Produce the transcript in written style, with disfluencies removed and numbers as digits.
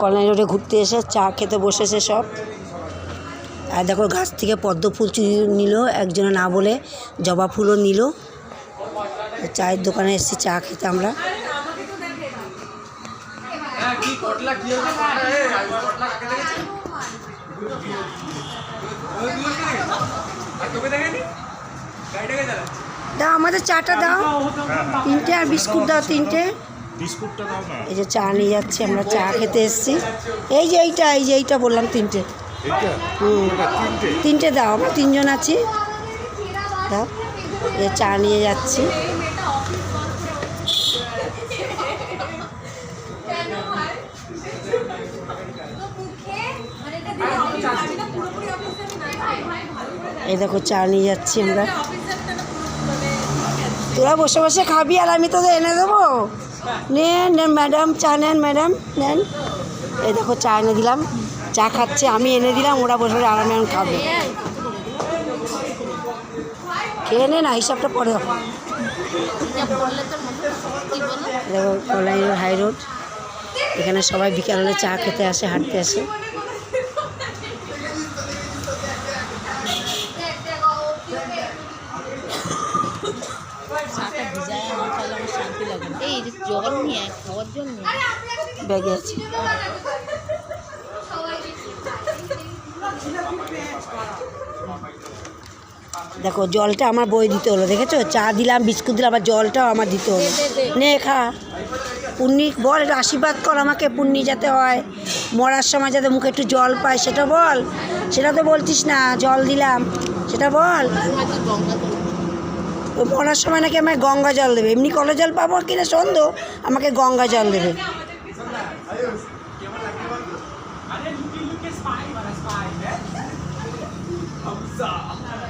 কল্যাণী রোডে ঘুরতে এসে চা খেতে বসেছে সব। আর দেখো গাছ থেকে পদ্ম ফুল নিল একজনে না বলে, জবা ফুলও নিল। চায়ের দোকানে এসেছি চা খেতে আমরা। দাও আমাদের চাটা দাও, 3টে, আর বিস্কুট দাও 3টে। এই যে চা নিয়ে যাচ্ছি আমরা, চা খেতে এসেছি। এই যে এইটা বললাম 3টে। 3টে দাও, আমরা 3 জন আছি। দাও, এই চা নিয়ে যাচ্ছি। এই দেখো চা নিয়ে যাচ্ছি আমরা। তোরা বসে বসে খাবি আর আমি তোদের এনে দেবো। নেন ম্যাডাম, চা নেন ম্যাডাম, নেন। এই দেখো চা এনে দিলাম, চা খাচ্ছে, আমি এনে দিলাম, ওরা বসে বসে আরামে খাবে। খেয়ে নে না, হিসাবটা পরে। দেখো কল্যাণী রোড, হাই রোড, এখানে সবাই বিকাল হলে চা খেতে আসে, হাঁটতে আসে। ব্যাগে আছে। দেখো জলটা আমার বই দিতে হলো, দেখেছো? চা দিলাম, বিস্কুট দিলাম, আবার জলটাও আমার দিতে হলো। নে খা, পুণ্যি বল, একটু আশীর্বাদ কর আমাকে, পুণ্যি যাতে হয়, মরার সময় যাতে মুখে একটু জল পায়, সেটা বল। সেটা তো বলছিস না, জল দিলাম সেটা বল। মরার সময় নাকি আমায় গঙ্গা জল দেবে, এমনি কলে জল পাবো কিনা সন্দেহ, আমাকে গঙ্গা জল দেবে।